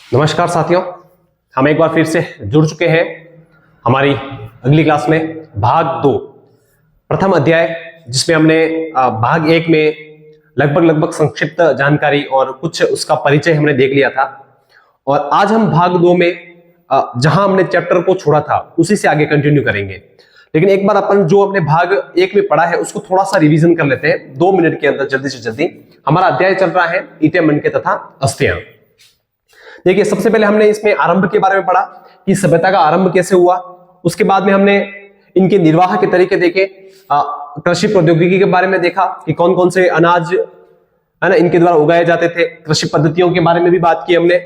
नमस्कार साथियों, हम एक बार फिर से जुड़ चुके हैं हमारी अगली क्लास में भाग 2 प्रथम अध्याय, जिसमें हमने भाग 1 में लगभग संक्षिप्त जानकारी और कुछ उसका परिचय हमने देख लिया था। और आज हम भाग 2 में जहां हमने चैप्टर को छोड़ा था उसी से आगे कंटिन्यू करेंगे। लेकिन एक बार अपन जो हमने भाग 1 में पढ़ा है उसको थोड़ा सा रिवीजन कर लेते हैं 2 मिनट के अंदर, जल्दी से जल्दी। हमारा अध्याय चल रहा है ईटे मनके तथा अस्थियां। देखिए, सबसे पहले हमने इसमें आरंभ के बारे में पढ़ा कि सभ्यता का आरंभ कैसे हुआ। उसके बाद में हमने इनके निर्वाह के तरीके देखे, कृषि प्रौद्योगिकी के बारे में देखा कि कौन कौन से अनाज है ना इनके द्वारा उगाए जाते थे। कृषि पद्धतियों के बारे में भी बात की हमने,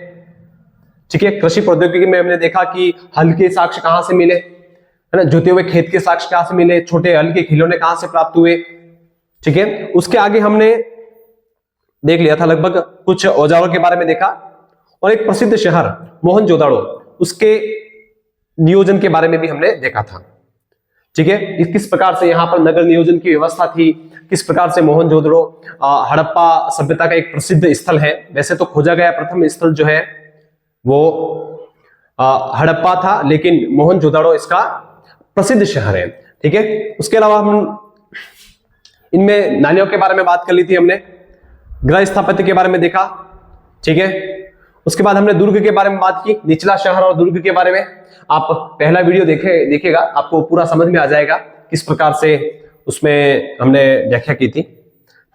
ठीक है। कृषि प्रौद्योगिकी में हमने देखा कि हल के साक्ष्य कहां से मिले, है ना, जोते हुए खेत के साक्ष्य कहां से मिले, छोटे हल के खिलौने कहां से प्राप्त हुए, ठीक है। उसके आगे हमने देख लिया था लगभग कुछ औजारों के बारे में देखा, और एक प्रसिद्ध शहर मोहनजोदाड़ो उसके नियोजन के बारे में भी हमने देखा था, ठीक है। किस प्रकार से यहाँ पर नगर नियोजन की व्यवस्था थी, किस प्रकार से मोहनजोदड़ो हड़प्पा सभ्यता का एक प्रसिद्ध स्थल है। वैसे तो खोजा गया प्रथम स्थल जो है वो हड़प्पा था, लेकिन मोहनजोदाड़ो इसका प्रसिद्ध शहर है, ठीक है। उसके अलावा हम इनमें नालियों के बारे में बात कर ली थी हमने, गृह स्थापत्य के बारे में देखा, ठीक है। उसके बाद हमने दुर्ग के बारे में बात की, निचला शहर और दुर्ग के बारे में। आप पहला वीडियो देखिएगा, आपको पूरा समझ में आ जाएगा किस प्रकार से उसमें हमने व्याख्या की थी,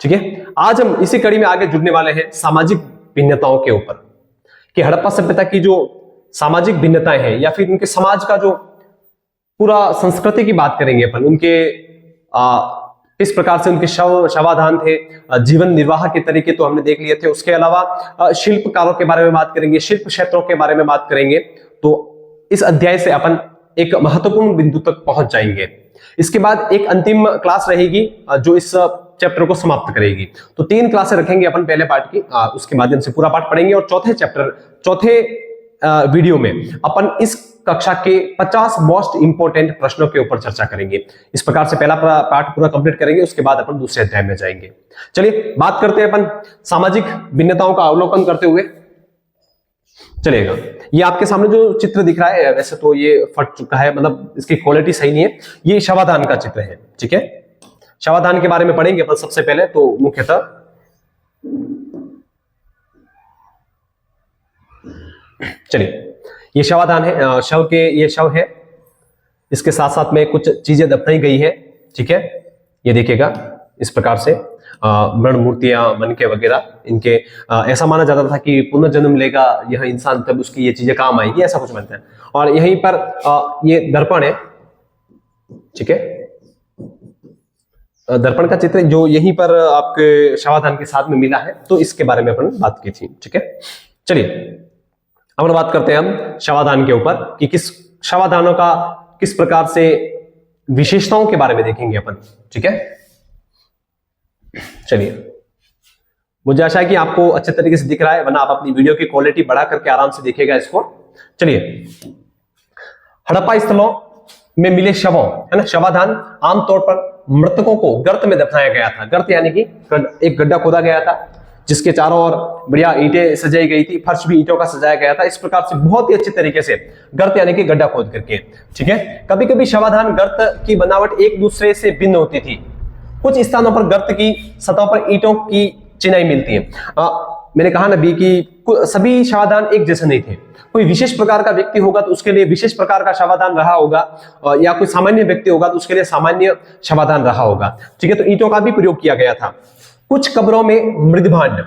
ठीक है। आज हम इसी कड़ी में आगे जुड़ने वाले हैं सामाजिक भिन्नताओं के ऊपर, कि हड़प्पा सभ्यता की जो सामाजिक भिन्नताएं हैं या फिर उनके समाज का जो पूरा संस्कृति की बात करेंगे अपन, उनके किस प्रकार से उनके शवाधान थे, जीवन निर्वाह के तरीके तो हमने देख लिए थे। उसके अलावा शिल्पकारों के बारे में बात करेंगे, शिल्प क्षेत्रों के बारे में बात करेंगे। तो इस अध्याय से अपन एक महत्वपूर्ण बिंदु तक पहुंच जाएंगे। इसके बाद एक अंतिम क्लास रहेगी जो इस चैप्टर को समाप्त करेगी। तो 3 क्लासें रखेंगे अपन पहले पार्ट की, उसके माध्यम से पूरा पाठ पढ़ेंगे। और चौथे वीडियो में अपन इस कक्षा के 50 मोस्ट इंपोर्टेंट प्रश्नों के ऊपर चर्चा करेंगे। इस प्रकार से पहला पार्ट पूरा कंप्लीट करेंगे, उसके बाद अपन दूसरे अध्याय में जाएंगे। चलिए बात करते हैं अपन सामाजिक भिन्नताओं का अवलोकन करते हुए। चलेगा, ये आपके सामने जो चित्र दिख रहा है, वैसे तो ये फट चुका है, मतलब इसकी क्वालिटी सही नहीं है। ये शवाधान का चित्र है, ठीक है। शवाधान के बारे में पढ़ेंगे अपन सबसे पहले। तो मुख्यतः चलिए, ये शवाधान है, ये शव है, इसके साथ साथ में कुछ चीजें दफनाई गई है, ठीक है। ये देखिएगा इस प्रकार से मृण मूर्तियां, मनके वगैरह इनके, ऐसा माना जाता था कि पुनर्जन्म लेगा यह इंसान तब उसकी ये चीजें काम आएगी, ऐसा कुछ मानते हैं। और यहीं पर ये दर्पण है, ठीक है। दर्पण का चित्र जो यहीं पर आपके शवाधान के साथ में मिला है, तो इसके बारे में अपन बात की थी, ठीक है। चलिए अब बात करते हैं हम शवाधान के ऊपर कि किस शवाधानों का किस प्रकार से विशेषताओं के बारे में देखेंगे अपन, ठीक है। चलिए, मुझे आशा है कि आपको अच्छे तरीके से दिख रहा है, वरना आप अपनी वीडियो की क्वालिटी बढ़ा करके आराम से देखिएगा इसको। चलिए, हड़प्पा स्थलों में मिले शवों, है ना, शवाधान आमतौर पर मृतकों को गर्त में दफनाया गया था। गर्त यानी कि एक गड्ढा खोदा गया था जिसके चारों ओर बढ़िया ईंटें सजाई गई थी, फर्श भी ईंटों का सजाया गया था। इस प्रकार से बहुत ही अच्छे तरीके से गर्त यानी कि गड्ढा खोद करके, ठीक है। कभी कभी शवाधान गर्त की बनावट एक दूसरे से भिन्न होती थी। कुछ स्थानों पर गर्त की सतह पर ईंटों की चिनाई मिलती है। मैंने कहा ना भी कि सभी शवाधान एक जैसे नहीं थे। कोई विशेष प्रकार का व्यक्ति होगा तो उसके लिए विशेष प्रकार का शवाधान रहा होगा, या कोई सामान्य व्यक्ति होगा तो उसके लिए सामान्य शवाधान रहा होगा, ठीक है। तो ईंटों का भी प्रयोग किया गया था। कुछ कब्रों में मृदभांड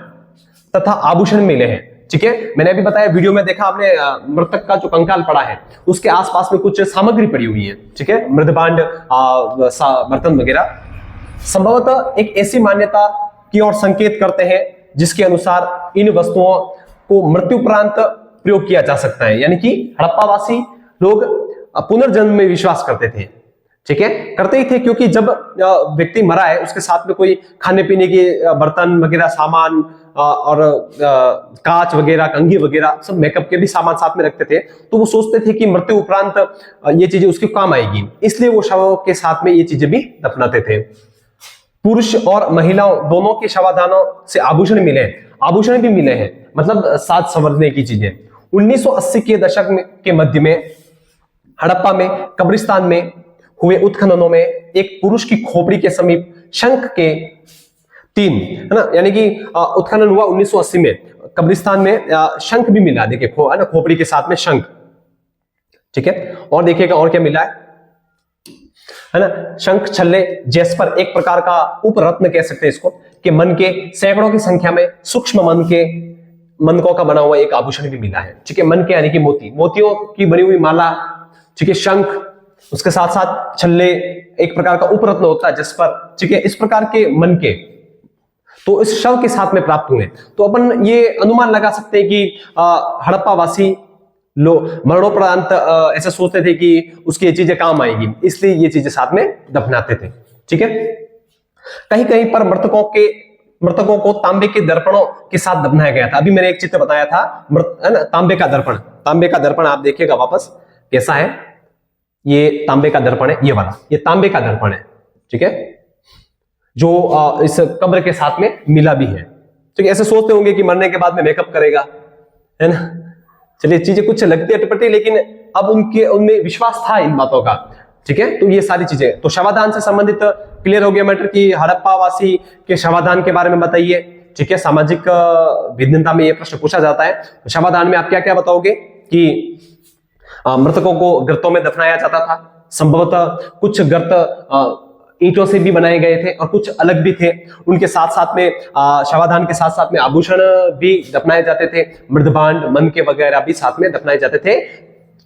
तथा आभूषण मिले हैं, ठीक है। मैंने अभी बताया, वीडियो में देखा आपने, मृतक का जो कंकाल पड़ा है उसके आसपास में कुछ सामग्री पड़ी हुई है, ठीक है, मृदभांड, बर्तन वगैरह। संभवतः एक ऐसी मान्यता की ओर संकेत करते हैं जिसके अनुसार इन वस्तुओं को मृत्युपरांत प्रयोग किया जा सकता है। यानी कि हड़प्पावासी लोग पुनर्जन्म में विश्वास करते थे, ठीक है, करते ही थे, क्योंकि जब व्यक्ति मरा है उसके साथ में कोई खाने पीने के बर्तन वगैरह सामान और कांच वगैरह, कंघी वगैरह, सब मेकअप के भी सामान साथ में रखते थे। तो वो सोचते थे कि मृत्यु उपरांत ये चीजें उसके काम आएगी, इसलिए वो शवों के साथ में ये चीजें भी दफनाते थे। पुरुष और महिलाओं दोनों के शवाधानों से आभूषण मिले हैं, आभूषण भी मिले हैं, मतलब साज संवरने की चीजें। 1980 के दशक के मध्य में हड़प्पा में कब्रिस्तान में हुए उत्खननों में एक पुरुष की खोपड़ी के समीप शंख के 3, है ना, यानी कि उत्खनन हुआ 1980 में, कब्रिस्तान में शंख भी मिला, देखिए है ना, खोपड़ी के साथ में शंख, ठीक है। और देखिएगा और क्या मिला है ना, शंख, छल्ले, जैस्पर, एक प्रकार का उपरत्न कह सकते हैं इसको, कि मन के सैकड़ों की संख्या में सूक्ष्म मनकों का बना हुआ एक आभूषण भी मिला है, ठीक है। मन के यानी कि मोतियों की बनी हुई माला, ठीक है, शंख, उसके साथ साथ छल्ले, एक प्रकार का उपरत्न होता है जैस्पर, ठीक है, इस प्रकार के मन के तो इस शव के साथ में प्राप्त हुए। तो अपन ये अनुमान लगा सकते हैं कि हड़प्पा वासी लोग मरणोपरांत ऐसे सोचते थे कि उसकी ये चीजें काम आएगी, इसलिए ये चीजें साथ में दफनाते थे, ठीक है। कहीं कहीं पर मृतकों को तांबे के दर्पणों के साथ दफनाया गया था। अभी मैंने एक चित्र बताया था, है ना, तांबे का दर्पण आप देखिएगा वापस कैसा है, ये तांबे का दर्पण है, ये वाला, ये तांबे का दर्पण है, ठीक है, जो इस कब्र के साथ में मिला भी है, ठीक है। ऐसे सोचते होंगे कि मरने के बाद में मेकअप करेगा, है ना, चलिए चीजें कुछ लगती है अटपटी, लेकिन अब उनमें विश्वास था इन बातों का, ठीक है। तो ये सारी चीजें, तो शवाधान से संबंधित क्लियर हो गया मैटर कि हड़प्पा वासी के शवाधान के बारे में बताइए, ठीक है। सामाजिक भिन्नता में ये प्रश्न पूछा जाता है, तो शवाधान में आप क्या क्या बताओगे कि मृतकों को गर्तों में दफनाया जाता था, संभवतः कुछ गर्त ईंटों से भी बनाए गए थे और कुछ अलग भी थे, उनके साथ साथ में शवाधान के साथ साथ में आभूषण भी दफनाए जाते थे, मृदभांड, मनके वगैरह भी साथ में दफनाए जाते थे,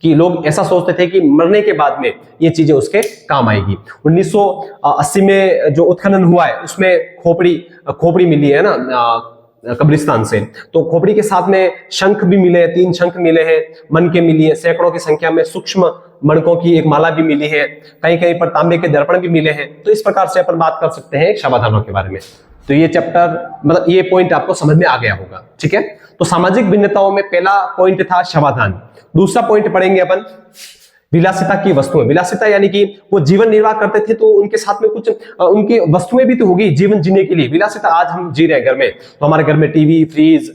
कि लोग ऐसा सोचते थे कि मरने के बाद में ये चीजें उसके काम आएगी। 1980 में जो उत्खनन हुआ है उसमें खोपड़ी मिली है ना कब्रिस्तान से, तो खोपड़ी के साथ में शंख भी मिले हैं, 3 शंख मिले हैं, मनके मिली है, सैकड़ों की संख्या में सूक्ष्म मणकों की एक माला भी मिली है, कहीं कहीं पर तांबे के दर्पण भी मिले हैं। तो इस प्रकार से अपन बात कर सकते हैं शवाधानों के बारे में। तो ये चैप्टर, मतलब ये पॉइंट आपको समझ में आ गया होगा, ठीक है। तो सामाजिक भिन्नताओं में पहला पॉइंट था शवाधान। दूसरा पॉइंट पढ़ेंगे अपन विलासिता की वस्तुएं। विलासिता यानी कि वो जीवन निर्वाह करते थे तो उनके साथ में कुछ उनकी वस्तुएं भी तो होगी जीवन जीने के लिए। विलासिता, आज हम जी रहे हैं घर में, तो हमारे घर में टीवी, फ्रिज,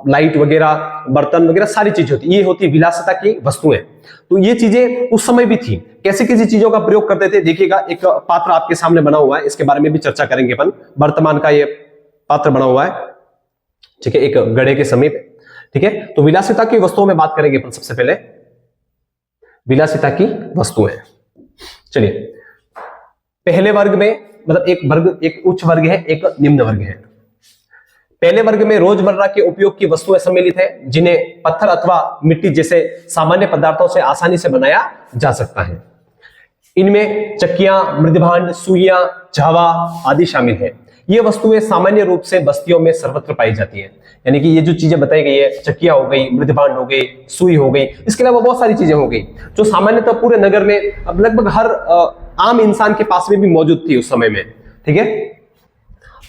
लाइट वगैरह, बर्तन वगैरह सारी चीजें होती, ये होती विलासिता की वस्तुएं। तो ये चीजें उस समय भी थी। कैसे किसी चीजों का प्रयोग करते थे, देखिएगा एक पात्र आपके सामने बना हुआ है, इसके बारे में भी चर्चा करेंगे अपन। वर्तमान का ये पात्र बना हुआ है, ठीक है, एक गड़े के समीप, ठीक है। तो विलासिता की वस्तुओं में बात करेंगे अपन सबसे पहले, विलासिता की वस्तुएं। चलिए, पहले वर्ग में, मतलब एक उच्च वर्ग है, एक निम्न वर्ग है। पहले वर्ग में रोजमर्रा के उपयोग की वस्तुएं सम्मिलित है, जिन्हें पत्थर अथवा मिट्टी जैसे सामान्य पदार्थों से आसानी से बनाया जा सकता है। इनमें चक्कियां, मृदभांड, सुइयां, झावा आदि शामिल है। ये वस्तुएं सामान्य रूप से बस्तियों में सर्वत्र पाई जाती है। यानी कि ये जो चीजें बताई गई है, चक्कियां हो गई, मृदभांड हो गई, सुई हो गई, इसके अलावा बहुत सारी चीजें हो गई जो सामान्यतः पूरे नगर में, अब लगभग हर आम इंसान के पास में भी मौजूद थी उस समय में, ठीक है।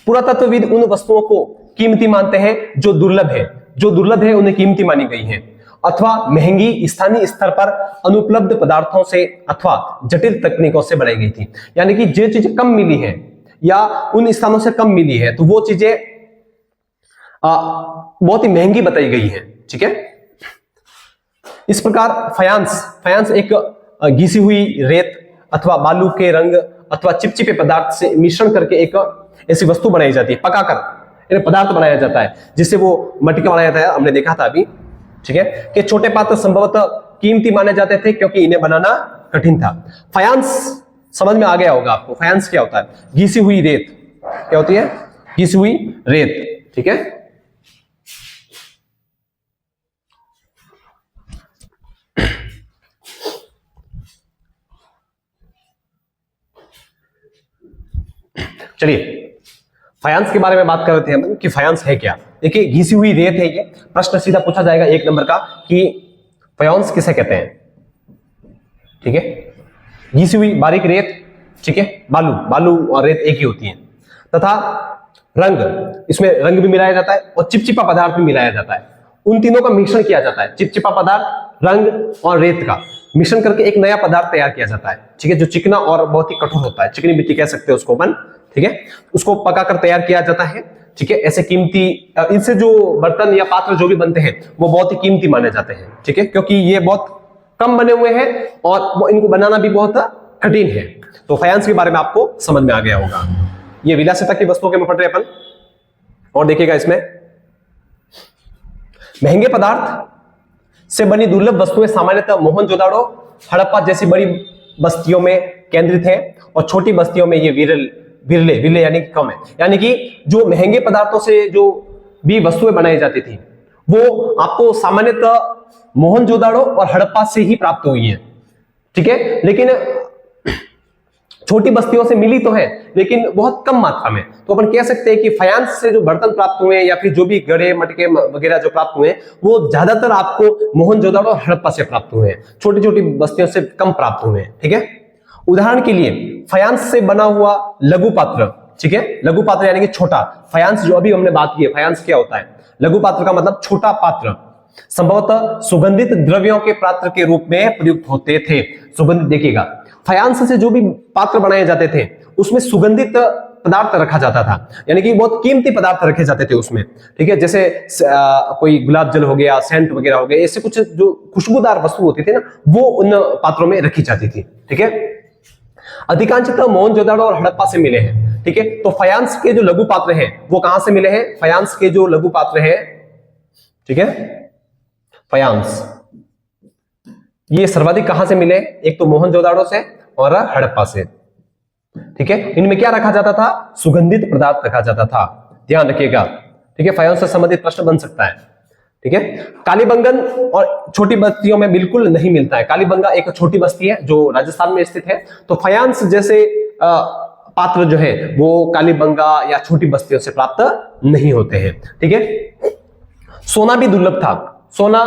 पुरातत्वविद उन वस्तुओं को कीमती मानते हैं जो दुर्लभ है उन्हें कीमती मानी गई है, अथवा महंगी स्थानीय स्तर पर अनुपलब्ध पदार्थों से अथवा जटिल तकनीकों से बनाई गई थी। यानी कि जो चीजें कम मिली है या उन स्थानों से कम मिली है, तो वो चीजें बहुत ही महंगी बताई गई है, ठीक है। इस प्रकार फयांस एक घिसी हुई रेत अथवा बालू के रंग अथवा चिपचिपे पदार्थ से मिश्रण करके एक ऐसी वस्तु बनाई जाती है, पकाकर पदार्थ बनाया जाता है, जिससे वो मट्टी का बनाया जाता है, हमने देखा था अभी, ठीक है। कि छोटे पात्र संभवतः कीमती माने जाते थे क्योंकि इन्हें बनाना कठिन था। फयांस समझ में आ गया होगा आपको। फयांस क्या होता है? घिसी हुई रेत। क्या होती है? घिसी हुई रेत, ठीक है। चलिए, फायांस के बारे में बात कर रहे थे हम कि फायांस है क्या। देखिए, घिसी हुई रेत है ये। प्रश्न सीधा पूछा जाएगा 1 नंबर का कि फायांस किसे कहते हैं, ठीक है। घिसी हुई बारीक रेत, ठीक है। बालू और रेत एक ही होती है। तथा रंग, इसमें रंग भी मिलाया जाता है और चिपचिपा पदार्थ भी मिलाया जाता है। उन तीनों का मिश्रण किया जाता है, चिपचिपा पदार्थ, रंग और रेत का मिश्रण करके एक नया पदार्थ तैयार किया जाता है, ठीक है, जो चिकना और बहुत ही कठोर होता है। चिकनी मिट्टी कह सकते हैं उसको अपन, ठीक है। उसको पकाकर तैयार किया जाता है ठीक है, ऐसे कीमती, इनसे जो बर्तन या पात्र जो भी बनते हैं वो बहुत ही कीमती माने जाते हैं, ठीक है, क्योंकि ये बहुत कम बने हुए हैं और इनको बनाना भी बहुत कठिन है। तो फायांस के बारे में आपको समझ में आ गया होगा। ये विलासिता की वस्तुओं के में पढ़ रहे अपन। और देखिएगा इसमें महंगे पदार्थ से बनी दुर्लभ वस्तुएं सामान्यतः मोहनजोदाड़ो, हड़प्पा जैसी बड़ी बस्तियों में केंद्रित है और छोटी बस्तियों में ये विरले यानी कम है। यानी कि जो महंगे पदार्थों से जो भी वस्तुएं बनाई जाती थी वो आपको सामान्यतः मोहनजोदाड़ो और हड़प्पा से ही प्राप्त हुई है, ठीक है, लेकिन छोटी बस्तियों से मिली तो है लेकिन बहुत कम मात्रा में। तो अपन कह सकते हैं कि फायांस से जो बर्तन प्राप्त हुए हैं या फिर जो भी गड़े मटके वगैरह जो प्राप्त हुए हैं वो ज्यादातर आपको मोहनजोदाड़ो और हड़प्पा से प्राप्त हुए हैं, छोटी छोटी बस्तियों से कम प्राप्त हुए हैं, ठीक है। उदाहरण के लिए फायांस से बना हुआ लघु पात्र, ठीक है, लघु पात्र यानी कि छोटा। फायांस जो अभी हमने बात की है, फायांस क्या होता है, लघु पात्र का मतलब छोटा पात्र, संभवतः सुगंधित द्रव्यों के पात्र के रूप में प्रयुक्त होते थे। सुगंधित, देखिएगा फायांस से जो भी पात्र बनाए जाते थे उसमें सुगंधित पदार्थ रखा जाता था, यानी कि बहुत कीमती पदार्थ रखे जाते थे उसमें, ठीक है, जैसे कोई गुलाब जल हो गया, सेंट वगैरह हो गया, ऐसे कुछ जो खुशबूदार वस्तु होती थी ना वो उन पात्रों में रखी जाती थी, ठीक है। अधिकांशतः मोहनजोदाड़ो और हड़प्पा से मिले हैं, ठीक है। तो फायांस के जो लघु पात्र हैं वो कहां से मिले हैं, फायांस के जो लघु पात्र हैं, ठीक है, फायांस ये सर्वाधिक कहां से मिले, एक तो मोहनजोदाड़ो से और हड़प्पा से, ठीक है। इनमें क्या रखा जाता था, सुगंधित पदार्थ रखा जाता था, ध्यान रखिएगा, ठीक है। फायांस से संबंधित प्रश्न बन सकता है, ठीक है। कालीबंगन और छोटी बस्तियों में बिल्कुल नहीं मिलता है। कालीबंगा एक छोटी बस्ती है जो राजस्थान में स्थित है, तो फायांस जैसे पात्र जो है वो कालीबंगा या छोटी बस्तियों से प्राप्त नहीं होते हैं, ठीक है। सोना भी दुर्लभ था, सोना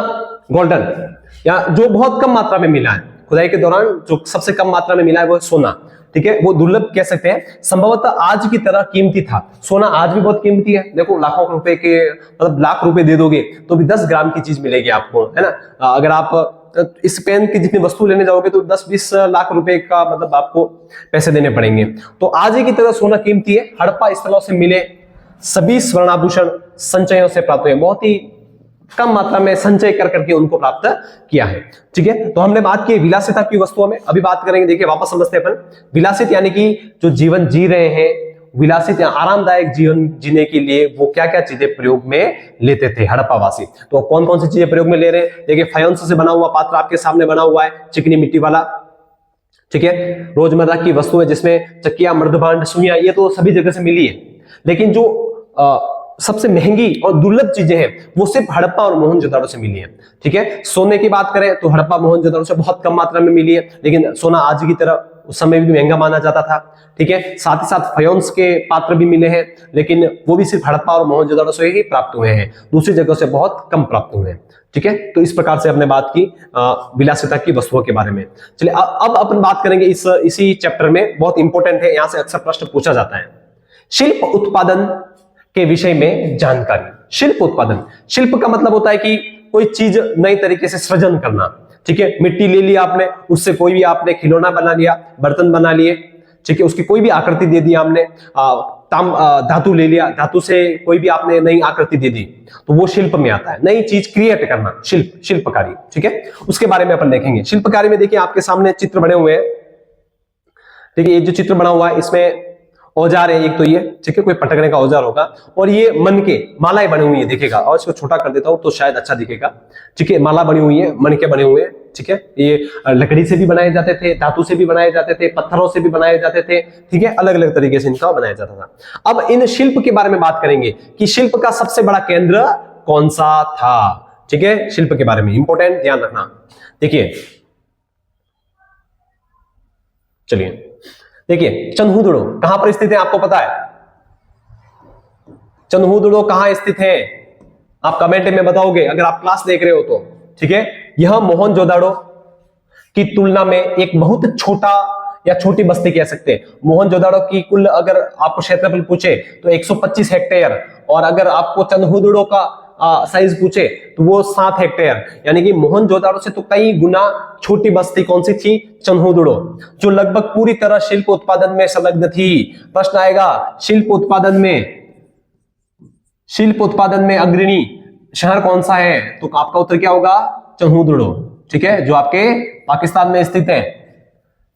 गोल्डन या जो बहुत कम मात्रा में मिला है खुदाई के दौरान, जो सबसे कम मात्रा में मिला है वो सोना, ठीक है, वो दुर्लभ कह सकते हैं। संभवतः आज की तरह कीमती था, सोना आज भी बहुत कीमती है, देखो लाखों रुपए के, मतलब लाख रुपए दे दोगे तो भी 10 ग्राम की चीज मिलेगी आपको, है ना। अगर आप इस पेन की जितनी वस्तु लेने जाओगे तो 10-20 लाख रुपए का मतलब आपको पैसे देने पड़ेंगे। तो आज ही की तरह सोना कीमती है। हड़प्पा स्थलों से मिले सभी स्वर्णाभूषण संचयों से प्राप्त हुए, बहुत ही कम मात्रा में संचय कर करके उनको प्राप्त किया है, ठीक है। तो हमने बात की विलासिता की वस्तुओं में, अभी बात करेंगे, देखिए वापस समझते हैं अपन। विलासित यानी कि जो जीवन जी रहे हैं, विलासित या आरामदायक जीवन जीने के लिए वो क्या क्या चीजें प्रयोग में लेते थे हड़प्पावासी। तो कौन कौन सी चीजें प्रयोग में ले रहे हैं, देखिए फायांस से बना हुआ पात्र आपके सामने बना हुआ है, चिकनी मिट्टी वाला, ठीक है। रोजमर्रा की वस्तु है जिसमें चक्किया, मर्दभांड, सुइयां, ये तो सभी जगह से मिली है, लेकिन जो सबसे महंगी और दुर्लभ चीजें हैं वो सिर्फ हड़प्पा और मोहनजोदाड़ो से मिली है, ठीक है। सोने की बात करें तो हड़प्पा मोहनजोदाड़ो से बहुत कम मात्रा में मिली है, लेकिन सोना आज की तरह उस समय भी महंगा माना जाता था, ठीक है। साथ ही साथ फायांस के पात्र भी मिले हैं, लेकिन वो भी सिर्फ हड़प्पा और मोहनजोदाड़ो से ही प्राप्त हुए हैं, दूसरी जगह से बहुत कम प्राप्त हुए हैं, ठीक है। तो इस प्रकार से हमने बात की विलासिता की वस्तुओं के बारे में। चलिए अब अपन बात करेंगे इसी चैप्टर में, बहुत इंपॉर्टेंट है, यहां से अक्सर प्रश्न पूछा जाता है, शिल्प उत्पादन के विषय में जानकारी। शिल्प उत्पादन, शिल्प का मतलब होता है कि कोई चीज नई तरीके से सृजन करना, ठीक है। मिट्टी ले लिया आपने, उससे कोई भी आपने खिलौना बना लिया, बर्तन बना लिए, ठीक है, उसकी कोई भी आकृति दे दी आपने, धातु ले लिया, धातु से कोई भी आपने नई आकृति दे दी, तो वो शिल्प में आता है, नई चीज क्रिएट करना, शिल्पकारी, ठीक है। उसके बारे में अपन देखेंगे। शिल्पकारी में देखिए आपके सामने चित्र बने हुए हैं, ठीक है। ये जो चित्र बना हुआ है इसमें औजार है, एक तो ये, ठीक है, कोई पटकने का औजार होगा, और ये मन के मालाएं बनी हुई है, देखिएगा, और इसको छोटा कर देता हूं तो शायद अच्छा दिखेगा, ठीक है। माला बनी हुई है, मन के बने हुए हैं, ठीक है। ये लकड़ी से भी बनाए जाते थे, धातु से भी बनाए जाते थे, पत्थरों से भी बनाए जाते थे, ठीक है, अलग अलग तरीके से इनका बनाया जाता था। अब इन शिल्प के बारे में बात करेंगे कि शिल्प का सबसे बड़ा केंद्र कौन सा था, ठीक है। शिल्प के बारे में इंपॉर्टेंट, ध्यान रखना। देखिए चलिए देखिए, चंदहुदड़ो कहां पर स्थित है आपको पता है, चंदहुदड़ो कहां स्थित है, आप कमेंट में बताओगे अगर आप क्लास देख रहे हो तो, ठीक है। यह मोहनजोदाड़ो की तुलना में एक बहुत छोटा या छोटी बस्ती कह सकते हैं। मोहनजोदाड़ो की कुल अगर आपको क्षेत्रफल पूछे तो 125 हेक्टेयर, और अगर आपको चंदहुदड़ो का साइज पूछे तो वो 7 हेक्टेयर, यानी कि मोहनजोदाड़ो से तो कई गुना छोटी बस्ती कौन सी थी, चंदहुदड़ो, जो लगभग पूरी तरह शिल्प उत्पादन में संलग्न थी। प्रश्न आएगा शिल्प उत्पादन में शिल्प उत्पादन में अग्रणी शहर कौन सा है? तो आपका उत्तर क्या होगा? चन्हुदड़ो, ठीक है, जो आपके पाकिस्तान में स्थित है।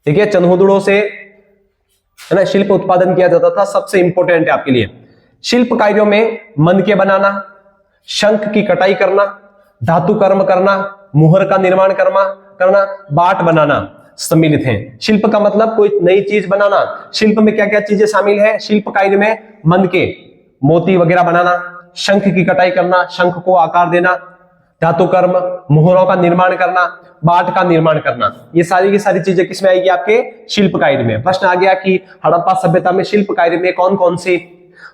ठीक है, चन्हुदड़ो से है ना शिल्प उत्पादन किया जाता था, सबसे इंपॉर्टेंट है आपके लिए। शिल्प कार्यों में मनके बनाना, शंख की कटाई करना, धातु कर्म करना, मुहर का निर्माण करना, बाट बनाना सम्मिलित हैं। शिल्प का मतलब कोई नई चीज बनाना। शिल्प में क्या क्या चीजें शामिल है? शिल्प कार्य में मनके, मोती वगैरह बनाना, शंख की कटाई करना, शंख को आकार देना, धातु कर्म, मुहरों का निर्माण करना, बाट का निर्माण करना, ये सारी की सारी चीजें किसमें आएगी? आपके शिल्प कार्य में। प्रश्न आ गया कि हड़प्पा सभ्यता में शिल्प कार्य में कौन कौन सी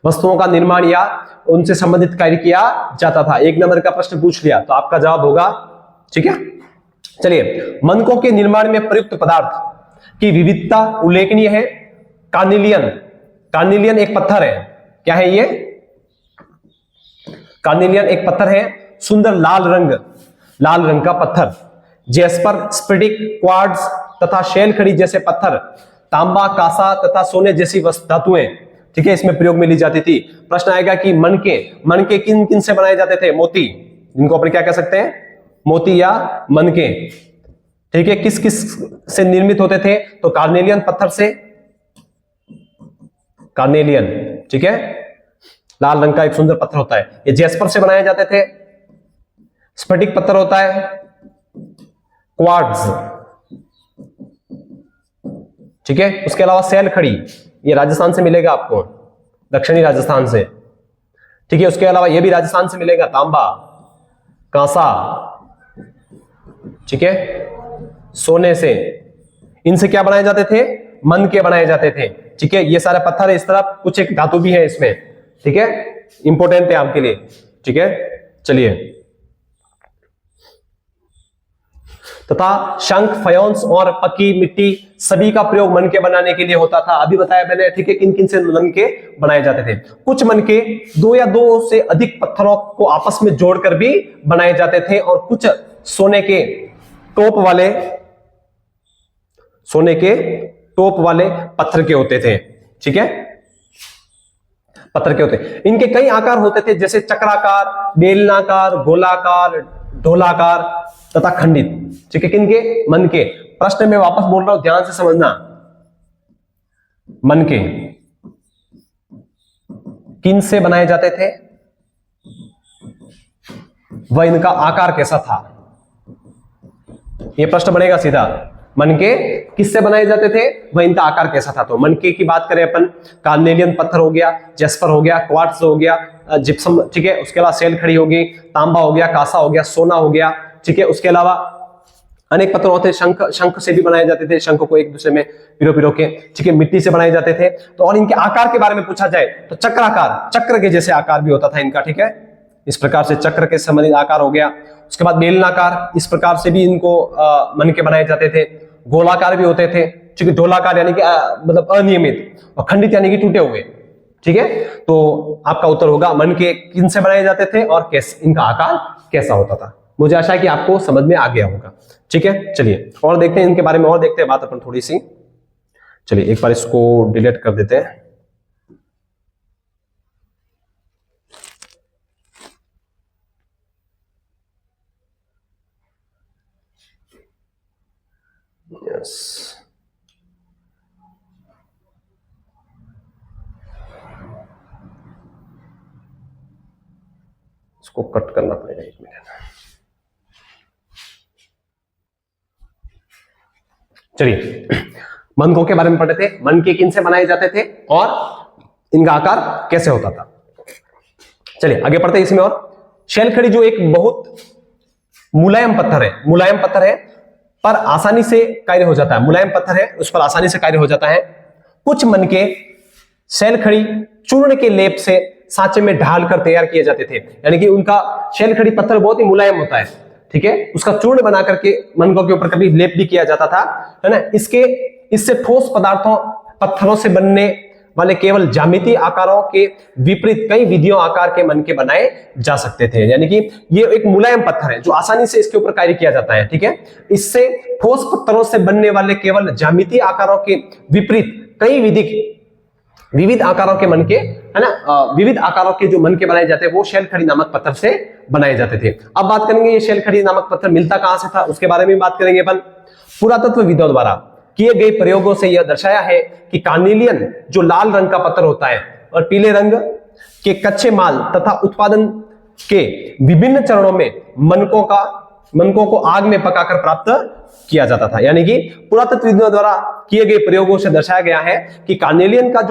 वस्तुओं का निर्माण या उनसे संबंधित कार्य किया जाता था? 1 नंबर का प्रश्न पूछ लिया, तो आपका जवाब होगा, ठीक है। चलिए, मनकों के निर्माण में प्रयुक्त पदार्थ की विविधता उल्लेखनीय है। कार्निलियन एक पत्थर है। क्या है ये? कार्निलियन एक पत्थर है, सुंदर लाल रंग का पत्थर। जेस्पर, स्फटिक, क्वार्ट्ज तथा शैल खड़ी जैसे पत्थर, तांबा, कांसा तथा सोने जैसी धातुएं, ठीक है, इसमें प्रयोग में ली जाती थी। प्रश्न आएगा कि मनके किन किन से बनाए जाते थे? मोती, जिनको अपन क्या कह सकते हैं? मोती या मनके, ठीक है। किस किस से निर्मित होते थे? तो कार्नेलियन पत्थर से, कार्नेलियन, ठीक है, लाल रंग का एक सुंदर पत्थर होता है। ये जेस्पर से बनाए जाते थे। स्फटिक पत्थर होता है, क्वार्ट्ज, ठीक है। उसके अलावा शैल खड़ी, ये राजस्थान से मिलेगा आपको, दक्षिणी राजस्थान से, ठीक है। उसके अलावा ये भी राजस्थान से मिलेगा, तांबा, कांसा, ठीक है, सोने से। इनसे क्या बनाए जाते थे? मन के बनाए जाते थे, ठीक है। ये सारे पत्थर है, इस तरफ कुछ एक धातु भी है इसमें, ठीक है, इंपॉर्टेंट है आपके लिए, ठीक है। चलिए, तथा शंख, फयोन्स और पक्की मिट्टी सभी का प्रयोग मनके बनाने के लिए होता था। अभी बताया मैंने, ठीक है, किन किन से मनके बनाए जाते थे। कुछ मनके 2 या 2 से अधिक पत्थरों को आपस में जोड़कर भी बनाए जाते थे, और कुछ सोने के टोप वाले पत्थर के होते थे, ठीक है, पत्थर के होते। इनके कई आकार होते थे, जैसे चक्राकार, बेलनाकार, गोलाकार, ढोलाकार तथा खंडित, ठीक है। किनके? मनके। प्रश्न में वापस बोल रहा हूं, ध्यान से समझना। मनके किन से बनाए जाते थे? वह इनका आकार कैसा था? यह प्रश्न बनेगा सीधा। मनके किससे बनाए जाते थे? वह इनका आकार कैसा था? तो मनके की बात करें अपन, कार्नेलियन पत्थर हो गया, जेस्पर हो गया, क्वार्ट्ज हो गया, जिप्सम, ठीक है। उसके अलावा शैल खड़ी होगी, तांबा हो गया, कांसा हो गया, सोना हो गया, ठीक है। उसके अलावा अनेक पत्थर होते हैं, शंख से भी बनाए जाते थे, शंख को एक दूसरे में पिरो के, ठीक है, मिट्टी से बनाए जाते थे। तो और इनके आकार के बारे में पूछा जाए तो चक्राकार, चक्र के जैसे आकार भी होता था इनका, ठीक है। इस प्रकार से चक्र के संबंधित आकार हो गया। उसके बाद बेलनाकार, इस प्रकार से भी इनको मनके बनाए जाते थे। गोलाकार भी होते थे, ठीक है। ढोलाकार यानी कि मतलब अनियमित, और खंडित यानी कि टूटे हुए, ठीक है। तो आपका उत्तर होगा मनके किन से बनाए जाते थे और कैसे, इनका आकार कैसा होता था। मुझे आशा है कि आपको समझ में आ गया होगा, ठीक है। चलिए और देखते हैं इनके बारे में, और देखते हैं बात अपन थोड़ी सी। चलिए एक बार इसको डिलीट कर देते हैं। यस, इसको कट करना पड़ेगा, 1 मिनट। चलिए, मनकों के बारे में पढ़े थे, मनके किन से बनाए जाते थे और इनका आकार कैसे होता था। चलिए आगे पढ़ते हैं इसमें। और शैल खड़ी जो एक बहुत मुलायम पत्थर है, पर आसानी से कार्य हो जाता है। मुलायम पत्थर है, उस पर आसानी से कार्य हो जाता है। कुछ मनके शैल खड़ी चूर्ण के लेप से सांचे में ढालकर तैयार किए जाते थे, यानी कि उनका शैल खड़ी पत्थर बहुत ही मुलायम होता है, ठीक है। उसका चूर्ण बना करके मनकों के ऊपर कभी लेप भी किया जाता था, है ना। इससे ठोस पत्थरों से बनने वाले केवल ज्यामितीय आकारों के विपरीत कई विधियों आकार के मनके बनाए जा सकते थे, यानी कि ये एक मुलायम पत्थर है जो आसानी से इसके ऊपर कार्य किया जाता है, ठीक है। इससे ठोस पत्थरों से बनने वाले केवल ज्यामितीय आकारों के विपरीत कई विविध आकारों के मनके है ना विविध आकारों के जो मन के बनाए जाते हैं वो शैलखड़ी नामक पत्थर से बनाए जाते थे। अब बात करेंगे ये शैलखड़ी नामक पत्थर मिलता कहां से था उसके बारे में बात करेंगे अपन। पुरातत्वविदों द्वारा किए गए प्रयोगों से यह दर्शाया है कि कार्नेलियन जो लाल रंग का पत्थर होता है और पीले रंग के कच्चे माल तथा उत्पादन के विभिन्न चरणों में मनकों को आग में पकाकर प्राप्त किया जाता था। यानी कि पुरातत्वविदों द्वारा किए गए प्रयोगों से दर्शाया गया है कि कार्नेलियन का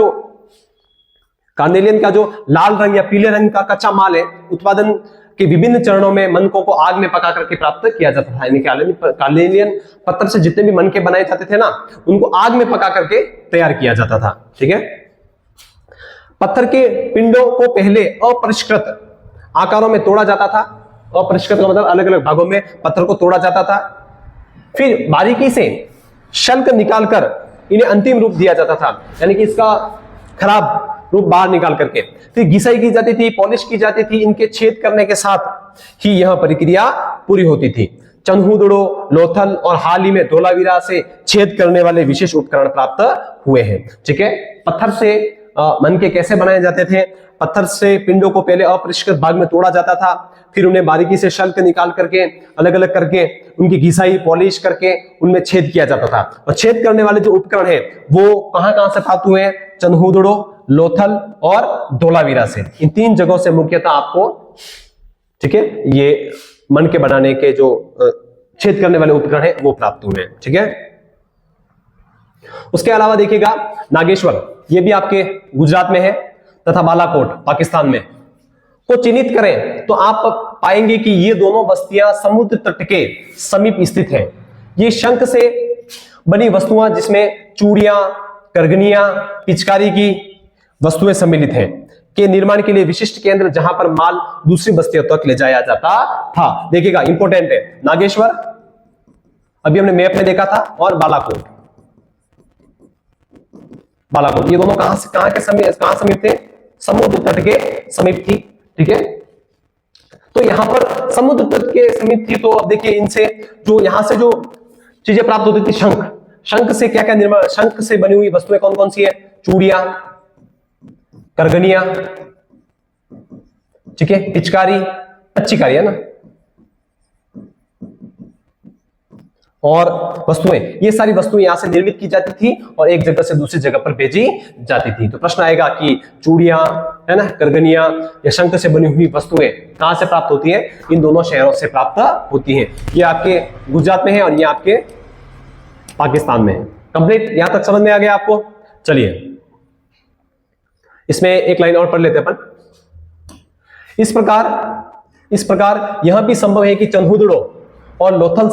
जो लाल रंग या पीले रंग का कच्चा माल है उत्पादन के विभिन्न चरणों में मनकों को आग में पका करके प्राप्त किया जाता था। यानी कार्नेलियन पत्थर से जितने भी मनके बनाए जाते थे ना उनको आग में पका करके तैयार किया जाता था। ठीक है, पत्थर के पिंडों को पहले अपरिष्कृत आकारों में तोड़ा जाता था। अपरिष्कृत का मतलब अलग अलग भागों में पत्थर को तोड़ा जाता था, फिर बारीकी से शल्क निकालकर इन्हें अंतिम रूप दिया जाता था। यानी कि इसका खराब रूप बाहर निकाल करके फिर घिसाई की जाती थी, पॉलिश की जाती थी। इनके छेद करने के साथ ही यह प्रक्रिया पूरी होती थी। चन्हुदड़ो, लोथल और हाल ही में धोलावीरा से छेद करने वाले विशेष उपकरण प्राप्त हुए हैं। ठीक है, पत्थर से मनके कैसे बनाए जाते थे? पत्थर से पिंडों को पहले अपरिष्कृत भाग में तोड़ा जाता था, फिर उन्हें बारीकी से शल्क निकाल करके अलग अलग करके उनकी घिसाई पॉलिश करके उनमें छेद किया जाता था। और छेद करने वाले जो उपकरण है वो कहां से प्राप्त हुए हैं? चन्हुदड़ो, लोथल और धोलावीरा से। इन तीन जगहों से मुख्यतः आपको, ठीक है, ये मन के बनाने के जो छेद करने वाले उपकरण है वो प्राप्त हुए हैं। ठीक है, उसके अलावा देखिएगा नागेश्वर, ये भी आपके गुजरात में है, तथा बालाकोट पाकिस्तान में को चिन्हित करें तो आप पाएंगे कि ये दोनों बस्तियां समुद्र तट के समीप स्थित हैं। ये शंख से बनी वस्तुएं जिसमें चूड़ियां, करगनियां, पिचकारी की वस्तुएं सम्मिलित हैं के निर्माण के लिए विशिष्ट केंद्र जहां पर माल दूसरी बस्तियों तक ले जाया जाता था। देखिएगा इंपॉर्टेंट है, नागेश्वर अभी हमने मैप में देखा था और बालाकोट ये दोनों कहां समीप थे? समुद्र तट के समीप थी। ठीक है, तो यहां पर समुद्र तट के समीप थी। तो अब देखिए इनसे जो यहां से जो चीजें प्राप्त होती थी, शंख से क्या क्या निर्माण, शंख से बनी हुई वस्तुएं कौन कौन सी है? चूड़ियां, करगनियां, ठीक है, पिचकारी, पिचकारी है ना, और वस्तुएं, ये सारी वस्तुएं यहां से निर्मित की जाती थी और एक जगह से दूसरी जगह पर भेजी जाती थी। तो प्रश्न आएगा कि चूड़ियां है ना, करगनियां या शंख से बनी हुई वस्तुएं कहां से प्राप्त होती हैं? इन दोनों शहरों से प्राप्त होती हैं। ये आपके गुजरात में है और ये आपके पाकिस्तान में है। कंप्लीट, यहां तक समझ में आ गया आपको? चलिए इसमें एक लाइन और पढ़ लेते हैं अपन। इस प्रकार यह भी संभव है कि चन्हुदड़ो और लोथल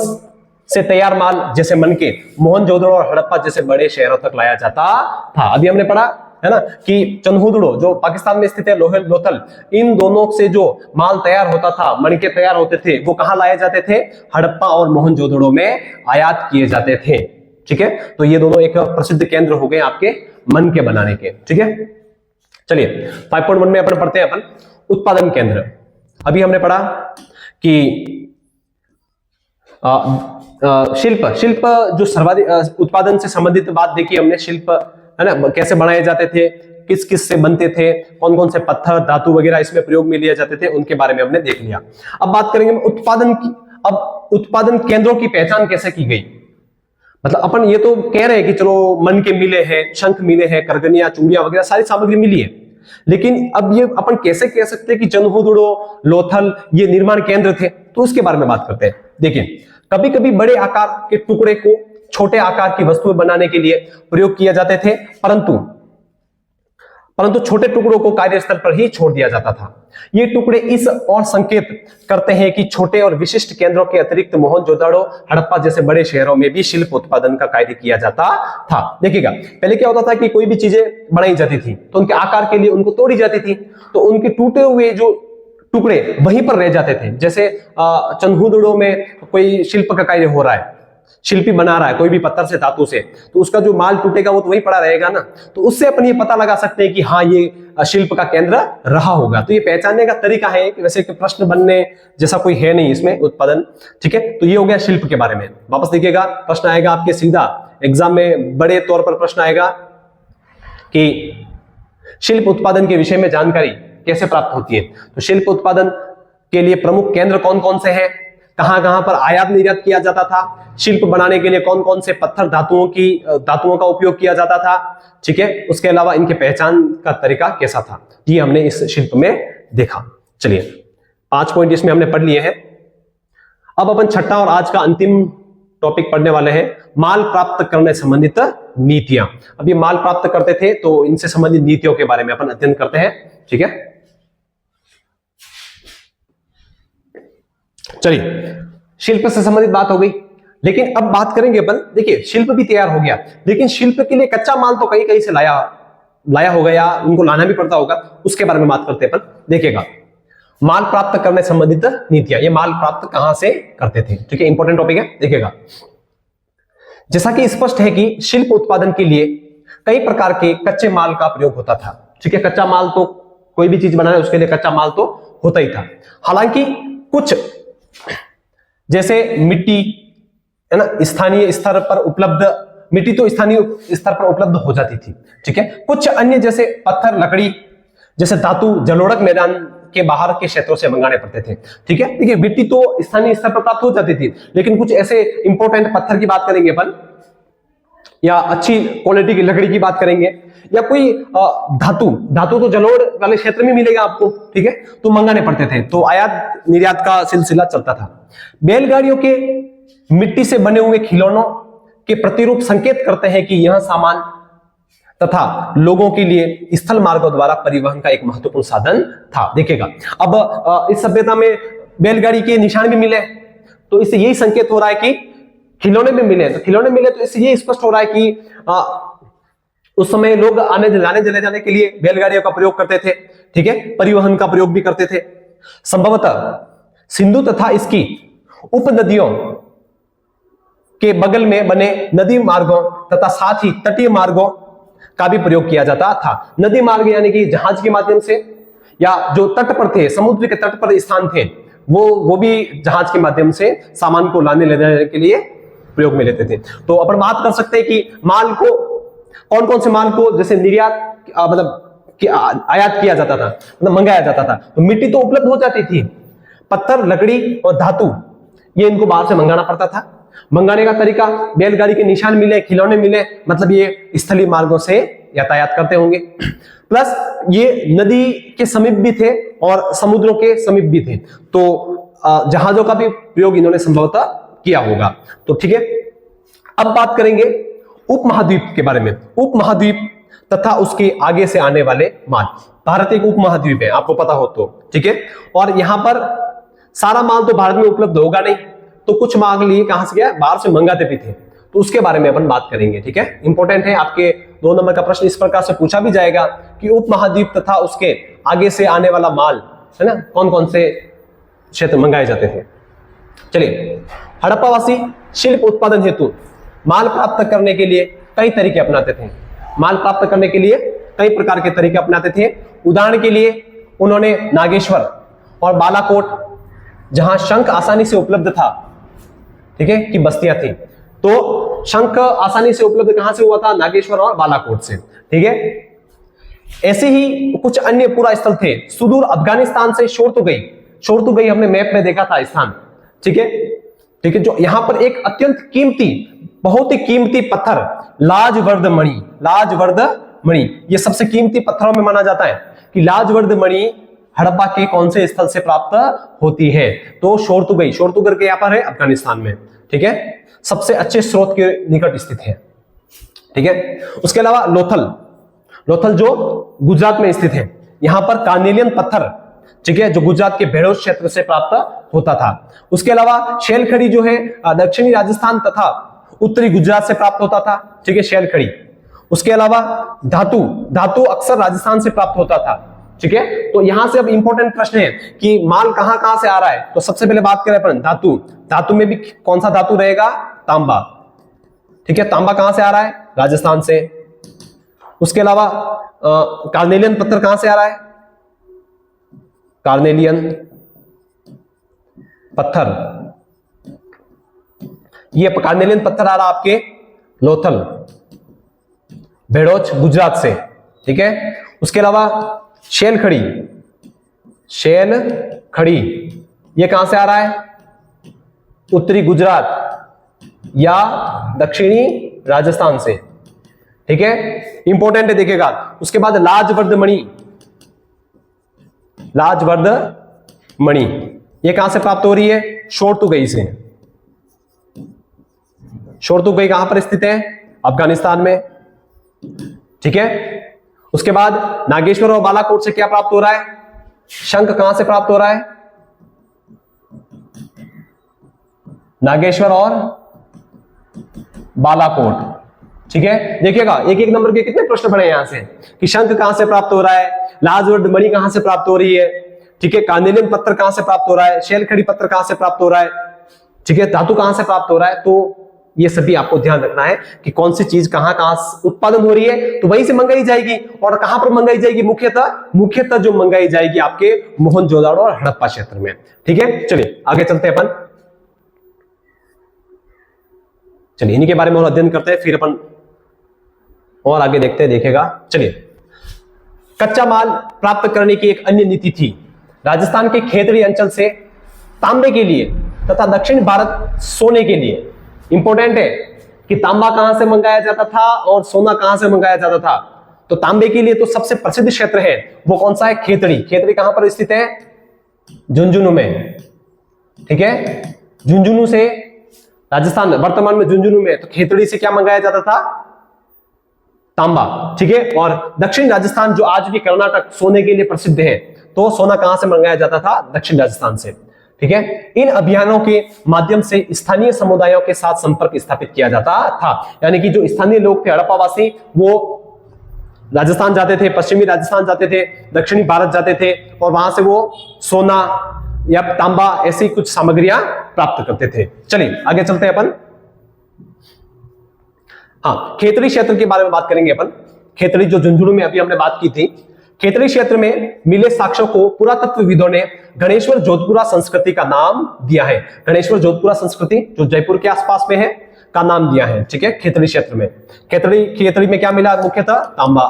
से तैयार माल जैसे मनके मोहनजोदड़ो और हड़प्पा जैसे बड़े शहरों तक लाया जाता था। अभी हमने पढ़ा है ना कि चन्हुदड़ो जो पाकिस्तान में स्थित है, लोथल, इन दोनों से जो माल तैयार होता था, मनके तैयार होते थे, वो कहां लाए जाते थे? हड़प्पा और मोहनजोदड़ो में आयात किए जाते थे। ठीक है, तो ये दोनों एक प्रसिद्ध केंद्र हो गए आपके मन के बनाने के। ठीक है, चलिए 5.1 में अपन पढ़ते हैं अपन उत्पादन केंद्र। अभी हमने पढ़ा कि शिल्प जो सर्वाधिक उत्पादन से संबंधित बात देखी हमने। शिल्प है ना, कैसे बनाए जाते थे, किस किस से बनते थे, कौन कौन से पत्थर, धातु वगैरह इसमें प्रयोग में लिए जाते थे, उनके बारे में हमने देख लिया। अब बात करेंगे उत्पादन की। अब उत्पादन केंद्रों की पहचान कैसे की गई? मतलब अपन ये तो कह रहे हैं कि चलो मन के मिले हैं, शंख मिले हैं, करगनिया, चूड़ियां वगैरह सारी सामग्री मिली है, लेकिन अब ये अपन कैसे कह सकते हैं कि चन्हुदड़ो, लोथल ये निर्माण केंद्र थे? तो उसके बारे में बात करते हैं। देखिए, कभी कभी बड़े आकार के टुकड़े को छोटे आकार की वस्तुएं बनाने के लिए प्रयोग किए जाते थे, परंतु छोटे टुकड़ों को कार्यस्थल पर ही छोड़ दिया जाता था। ये टुकड़े इस और संकेत करते हैं कि छोटे और विशिष्ट केंद्रों के अतिरिक्त मोहनजोदड़ो, हड़प्पा जैसे बड़े शहरों में भी शिल्प उत्पादन का कार्य किया जाता था। देखिएगा, पहले क्या होता था कि कोई भी चीजें बनाई जाती थी तो उनके आकार के लिए उनको तोड़ी जाती थी, तो उनके टूटे हुए जो टुकड़े वहीं पर रह जाते थे। जैसे चन्हुदड़ो में कोई शिल्प का कार्य हो रहा है, शिल्पी बना रहा है कोई भी पत्थर से, धातु से, तो उसका जो माल टूटेगा वो तो वहीं पड़ा रहेगा ना। तो उससे अपन ये पता लगा सकते हैं कि हाँ ये शिल्प का केंद्र रहा होगा। तो ये पहचानने का तरीका है कि वैसे प्रश्न बनने जैसा कोई है नहीं इसमें उत्पादन। ठीक है, तो ये हो गया शिल्प के बारे में। वापस देखिएगा, प्रश्न आएगा आपके सीधा एग्जाम में, बड़े तौर पर प्रश्न आएगा कि शिल्प उत्पादन के विषय में जानकारी कैसे प्राप्त होती है? तो शिल्प उत्पादन के लिए प्रमुख केंद्र कौन कौन से हैं, कहां कहां पर आयात निर्यात किया जाता था, शिल्प बनाने के लिए कौन कौन से पत्थर धातुओं का उपयोग किया जाता था, ठीक है, उसके अलावा इनके पहचान का तरीका कैसा था, ये हमने इस शिल्प में देखा। चलिए 5 पॉइंट इसमें हमने पढ़ लिए हैं। अब अपन छठा और आज का अंतिम टॉपिक पढ़ने वाले हैं, माल प्राप्त करने संबंधित नीतियां। अब ये माल प्राप्त करते थे तो इनसे संबंधित नीतियों के बारे में अपन अध्ययन करते हैं, ठीक है। चलिए शिल्प से संबंधित बात हो गई, लेकिन अब बात करेंगे अपन, देखिए शिल्प भी तैयार हो गया, लेकिन शिल्प के लिए कच्चा माल तो कहीं कहीं से लाया होगा या उनको लाना भी पड़ता होगा, उसके बारे में बात करते हैं अपन। देखिएगा माल प्राप्त करने संबंधित नीतियां, ये माल प्राप्त कहां से करते थे, ठीक है, इंपॉर्टेंट टॉपिक है। देखिएगा जैसा कि स्पष्ट है कि शिल्प उत्पादन के लिए कई प्रकार के कच्चे माल का प्रयोग होता था, ठीक है। कच्चा माल तो कोई भी चीज बनाना है उसके लिए कच्चा माल तो होता ही था। हालांकि कुछ जैसे मिट्टी है ना, स्थानीय स्तर पर उपलब्ध, मिट्टी तो स्थानीय स्तर पर उपलब्ध हो जाती थी, ठीक है। कुछ अन्य जैसे पत्थर, लकड़ी जैसे धातु जलोढ़क मैदान के बाहर के क्षेत्रों से मंगाने पड़ते थे, ठीक है। देखिए मिट्टी तो स्थानीय स्तर पर प्राप्त हो जाती थी, लेकिन कुछ ऐसे इंपॉर्टेंट पत्थर की बात करेंगे अपन, या अच्छी क्वालिटी की लकड़ी की बात करेंगे, या कोई धातु तो जलोढ़ वाले क्षेत्र में मिलेगा आपको, ठीक है, तो मंगाने पड़ते थे, तो आयात निर्यात का सिलसिला चलता था। बैलगाड़ियों के मिट्टी से बने हुए खिलौनों के प्रतिरूप संकेत करते हैं कि यह सामान तथा लोगों के लिए स्थल मार्गों द्वारा परिवहन का एक महत्वपूर्ण साधन था। देखिएगा अब इस सभ्यता में बैलगाड़ी के निशान भी मिले, तो इससे यही संकेत हो रहा है कि खिलौने में मिले, तो खिलौने मिले तो इससे ये स्पष्ट हो रहा है कि उस समय लोग आने जाने के लिए बैलगाड़ियों का प्रयोग करते थे, ठीक है, परिवहन का प्रयोग भी करते थे। संभवतः सिंधु तथा इसकी उपनदियों के बगल में बने नदी मार्गों तथा साथ ही तटीय मार्गों का भी प्रयोग किया जाता था। नदी मार्ग यानी कि जहाज के माध्यम से, या जो तट पर थे, समुद्र के तट पर स्थान थे, वो भी जहाज के माध्यम से सामान को लाने ले जाने के लिए प्रयोग में लेते थे। तो अपन बात कर सकते हैं कि माल को, कौन कौन से माल को जैसे निर्यात आयात किया जाता था, मतलब मंगाया जाता था। तो मिट्टी तो उपलब्ध हो जाती थी, पत्थर, लकड़ी और धातु ये इनको बाहर से मंगाना पड़ता था। मंगाने का तरीका, बैलगाड़ी के निशान मिले, खिलौने मिले, मतलब ये स्थलीय मार्गों से यातायात करते होंगे। प्लस ये नदी के समीप भी थे और समुद्रों के समीप भी थे, तो जहाजों का भी प्रयोग इन्होंने संभवतः किया होगा। तो ठीक है, अब बात करेंगे उपमहाद्वीप के बारे में। उपमहाद्वीप तथा उसके आगे से आने वाले माल। भारत एक उपमहाद्वीप है, आपको पता हो तो, ठीक है, और यहां पर सारा माल तो भारत में उपलब्ध होगा नहीं, तो कुछ माल लिए कहां से गया, बाहर से मंगाते भी थे, तो उसके बारे में अपन बात करेंगे, ठीक है। इंपॉर्टेंट है, आपके 2 नंबर का प्रश्न इस प्रकार से पूछा भी जाएगा कि उपमहाद्वीप तथा उसके आगे से आने वाला माल है ना, कौन कौन से क्षेत्र मंगाए जाते थे। चलिए, हड़प्पावासी शिल्प उत्पादन हेतु माल प्राप्त करने के लिए कई तरीके अपनाते थे। माल प्राप्त करने के लिए कई प्रकार के तरीके अपनाते थे। उदाहरण के लिए उन्होंने नागेश्वर और बालाकोट, जहां शंख आसानी से उपलब्ध था, ठीक है, की बस्तियां थी, तो शंख आसानी से उपलब्ध कहां से हुआ था, नागेश्वर और बालाकोट से, ठीक है। ऐसे ही कुछ अन्य पूरा स्थल थे, सुदूर अफगानिस्तान से शोरतुगई हमने मैप में देखा था स्थान, ठीक है, ठीक है, जो यहां पर एक अत्यंत कीमती, बहुत ही कीमती पत्थर लाजवर्द मणि, ये सबसे कीमती पत्थरों में माना जाता है कि लाजवर्द मणि हड़प्पा के कौन से स्थल से प्राप्त होती है, तो शोरतुगर के यहां पर है, अफगानिस्तान में, ठीक है, सबसे अच्छे स्रोत के निकट स्थित है, ठीक है। उसके अलावा लोथल जो गुजरात में स्थित है, यहां पर कार्नेलियन पत्थर, ठीक है, जो गुजरात के भेड़ों क्षेत्र से प्राप्त होता था। उसके अलावा शैलखड़ी जो है दक्षिणी राजस्थान तथा उत्तरी गुजरात से प्राप्त होता था, ठीक है, शैलखड़ी। उसके अलावा धातु अक्सर राजस्थान से प्राप्त होता था, ठीक है। तो यहां से अब इंपॉर्टेंट प्रश्न है कि माल कहां से आ रहा है, तो सबसे पहले बात करें अपन धातु में भी कौन सा धातु रहेगा, तांबा, ठीक है, तांबा कहां से आ रहा है, राजस्थान से। उसके अलावा कार्नेलियन पत्थर कहां से आ रहा है, कार्नेलियन पत्थर, ये कार्नेलियन पत्थर आ रहा आपके लोथल, भेड़ोच, गुजरात से, ठीक है। उसके अलावा शैल खड़ी, शैल खड़ी ये कहां से आ रहा है? उत्तरी गुजरात या दक्षिणी राजस्थान से, ठीक है, इंपॉर्टेंट है, देखिएगा। उसके बाद लाजवर्दमणि, लाजवर्दमणि ये कहां से प्राप्त हो रही है? शोरतुगई से। शोरतुगई कहां पर स्थित है? अफगानिस्तान में, ठीक है। उसके बाद नागेश्वर और बालाकोट से क्या प्राप्त हो रहा है? शंख कहां से प्राप्त हो रहा है? नागेश्वर और बालाकोट, ठीक है। देखिएगा एक एक नंबर के कितने प्रश्न पड़े यहां से कि शंख कहां से प्राप्त हो रहा है, लाजवर्दमणि कहां से प्राप्त हो रही है, ठीक है, कार्नेलियन पत्थर कहां से प्राप्त हो रहा है, शैलखड़ी पत्थर कहां से प्राप्त हो रहा है, ठीक है, धातु कहां से प्राप्त हो रहा है। तो ये सभी आपको ध्यान रखना है कि कौन सी चीज कहां कहां उत्पादन हो रही है, तो वहीं से मंगाई जाएगी। और कहां पर मंगाई जाएगी? मुख्यतः जो मंगाई जाएगी आपके मोहनजोदड़ो और हड़प्पा क्षेत्र में, ठीक है। चलिए आगे चलते हैं अपन, चलिए इन्हीं के बारे में और अध्ययन करते हैं, फिर अपन और आगे देखते हैं, देखेगा। चलिए, कच्चा माल प्राप्त करने की एक अन्य नीति थी। राजस्थान के खेतड़ी अंचल से तांबे के लिए तथा दक्षिण भारत सोने के लिए। इंपॉर्टेंट है कि तांबा कहां से मंगाया जाता था और सोना कहां से मंगाया जाता था। तो तांबे के लिए तो सबसे प्रसिद्ध क्षेत्र है वो कौन सा है? खेतड़ी। खेतड़ी कहां पर स्थित है? झुंझुनू में, ठीक है। झुंझुनू से राजस्थान वर्तमान में झुंझुनू में, तो खेतड़ी से क्या मंगाया जाता था? तांबा, ठीक है। और दक्षिण राजस्थान जो आज भी कर्नाटक सोने के लिए प्रसिद्ध है, तो सोना कहां से मंगाया जाता था? दक्षिण राजस्थान से, ठीक है। इन अभियानों के माध्यम से स्थानीय समुदायों के साथ संपर्क स्थापित किया जाता था। यानी कि जो स्थानीय लोग थे हड़प्पावासी, वो राजस्थान जाते थे, पश्चिमी राजस्थान जाते थे, दक्षिणी भारत जाते थे, और वहां से वो सोना या तांबा ऐसी कुछ सामग्रियां प्राप्त करते थे। चलिए आगे चलते हैं अपन। हाँ, खेतड़ी क्षेत्र के बारे में बात करेंगे अपन। खेतड़ी जो झुंझुनू में अभी हमने बात की थी, खेतड़ी क्षेत्र में मिले साक्ष्यों को पुरातत्वविदों ने गणेश्वर जोधपुरा संस्कृति का नाम दिया है। गणेश्वर जोधपुरा संस्कृति जो जयपुर के आसपास में है का नाम दिया है, ठीक है, खेतड़ी क्षेत्र में। खेतड़ी में क्या मिला? मुख्यतः तांबा,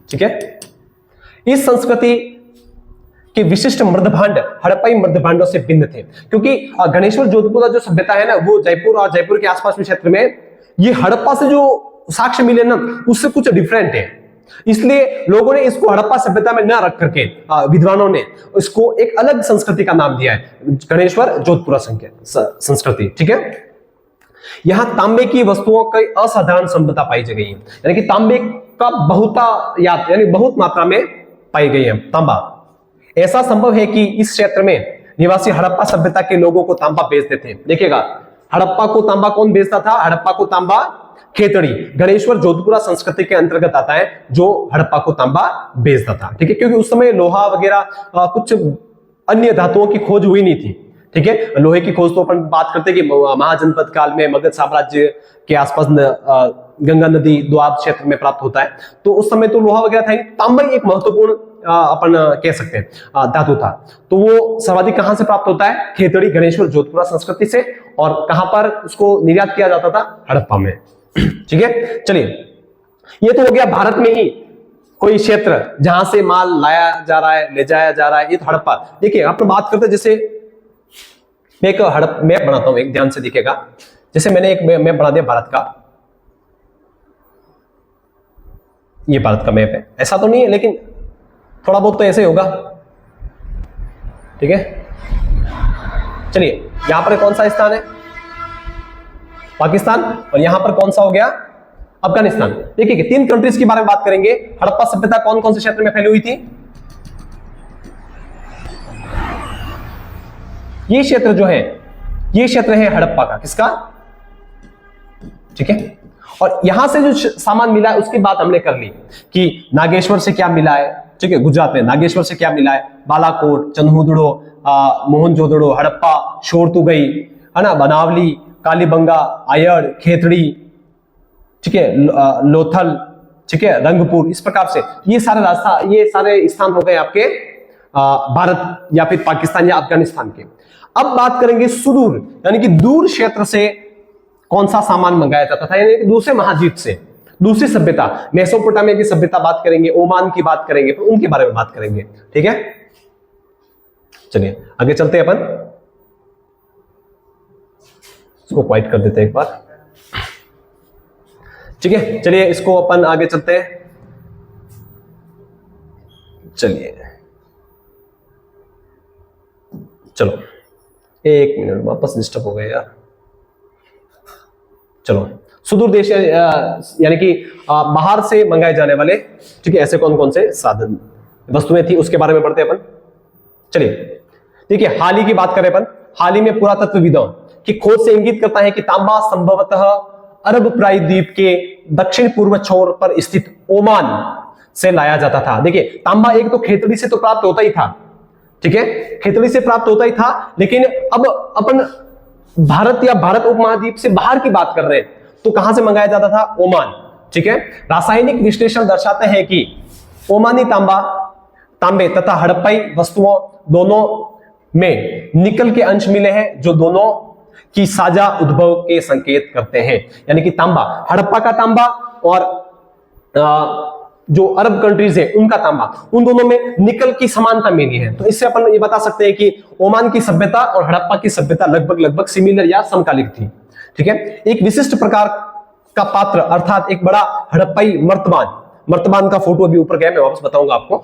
ठीक है। इस संस्कृति के विशिष्ट मृदभांड हड़प्पाई मृदभांडों से भिन्न थे, क्योंकि गणेश्वर जोधपुरा जो सभ्यता है ना, वो जयपुर और जयपुर के आसपास में क्षेत्र में, ये हड़प्पा से जो साक्ष्य मिले ना, उससे कुछ डिफरेंट है। इसलिए लोगों ने इसको हड़प्पा सभ्यता में न रख करके विद्वानों ने इसको एक अलग संस्कृति का नाम दिया है, गणेश्वर जोधपुरा संस्कृति, ठीक है। यहां तांबे की वस्तुओं की असाधारण संपदा पाई गई है, यानी कि तांबे का बहुतायात यानी बहुत मात्रा में पाई गई है तांबा। ऐसा संभव है कि इस क्षेत्र में निवासी हड़प्पा सभ्यता के लोगों को तांबा बेचते थे। देखिएगा, हड़प्पा को तांबा कौन बेचता था? हड़प्पा को तांबा खेतड़ी, गणेश्वर जोधपुरा संस्कृति के अंतर्गत आता है, जो हड़प्पा को तांबा बेचता था, ठीक है। क्योंकि उस समय लोहा वगैरह कुछ अन्य धातुओं की खोज हुई नहीं थी, ठीक है। लोहे की खोज तो अपन बात करते हैं कि महाजनपद काल में मगध साम्राज्य के आसपास गंगा नदी दोआब क्षेत्र में प्राप्त होता है, तो उस समय तो लोहा वगैरह था ही। तांबा एक महत्वपूर्ण अपन कह सकते हैं धातु था। तो वो सर्वाधिक कहां से प्राप्त होता है? खेतड़ी गणेश्वर जोधपुरा संस्कृति से। और कहां पर उसको निर्यात किया जाता था? हड़प्पा में, ठीक है। चलिए, ये तो हो गया भारत में ही कोई क्षेत्र जहां से माल लाया जा रहा है, ले जाया जा रहा है, ये तो हड़प्पा। देखिए अपन बात करते हैं, जैसे मैं एक मैप बनाता हूं, एक ध्यान से दिखेगा। जैसे मैंने एक मैप बना दिया भारत का, ये भारत का मैप है, ऐसा तो नहीं है लेकिन थोड़ा बहुत तो ऐसे होगा, ठीक है। चलिए, यहां पर कौन सा स्थान है? पाकिस्तान। और यहां पर कौन सा हो गया? अफगानिस्तान। देखिए, 3 कंट्रीज के बारे में बात करेंगे। हड़प्पा सभ्यता कौन कौन से क्षेत्र में फैली हुई थी? ये क्षेत्र जो है, ये क्षेत्र है हड़प्पा का, किसका? ठीक है। और यहां से जो सामान मिला है उसकी बात हमने कर ली कि नागेश्वर से क्या मिला है, ठीक है, गुजरात में नागेश्वर से क्या मिला है, बालाकोट, चंदहुदड़ो, मोहनजोदड़ो, हड़प्पा, शोरतुगई, है ना, बनावली, कालीबंगा, आयड़, खेतड़ी, ठीक है, लोथल, ठीक है, रंगपुर, इस प्रकार से ये सारे रास्ता, ये सारे स्थान हो गए आपके भारत या फिर पाकिस्तान या अफगानिस्तान के। अब बात करेंगे सुदूर यानी कि दूर क्षेत्र से कौन सा सामान मंगाया जाता था, यानी कि दूसरे महाद्वीप से। दूसरी सभ्यता मेसोपोटामिया की सभ्यता बात करेंगे, ओमान की बात करेंगे, तो उनके बारे में बात करेंगे। ठीक है, चलिए आगे चलते हैं अपन। इसको क्वाइट कर देते हैं एक बार। ठीक है, चलिए इसको अपन आगे चलते हैं। चलिए चलो, एक मिनट, वापस डिस्टर्ब हो गए यार। चलो, सुदूर देश यानी कि बाहर से मंगाए जाने वाले, ठीक है, ऐसे कौन कौन से साधन वस्तुएं थी उसके बारे में पढ़ते हैं अपन। चलिए देखिए, हाल ही की बात करें अपन। हाल ही में पुरातत्वविदों की खोज से इंगित करता है कि तांबा संभवतः अरब प्रायद्वीप के दक्षिण पूर्व छोर पर स्थित ओमान से लाया जाता था। देखिए, तांबा एक तो खेतड़ी से तो प्राप्त होता ही था, ठीक है, खेतड़ी से प्राप्त होता ही था, लेकिन अब अपन भारत या भारत उपमहाद्वीप से बाहर की बात कर रहे हैं, तो कहां से मंगाया जाता था? ओमान। ठीक है, रासायनिक विश्लेषण दर्शाते हैं कि ओमानी तांबे तथा हड़प्पाई वस्तुओं दोनों में निकल के अंश मिले हैं, जो दोनों की साझा उद्भव के संकेत करते हैं। यानी कि तांबा, हड़प्पा का तांबा और जो अरब कंट्रीज है उनका तांबा, उन दोनों में निकल की समानता मिली है। तो इससे अपन ये बता सकते हैं कि ओमान की सभ्यता और हड़प्पा की सभ्यता लगभग सिमिलर या समकालिक थी। ठीक है, एक विशिष्ट प्रकार का पात्र अर्थात एक बड़ा हड़प्पाई मर्तबान का फोटो अभी ऊपर गया, मैं वापस बताऊंगा आपको,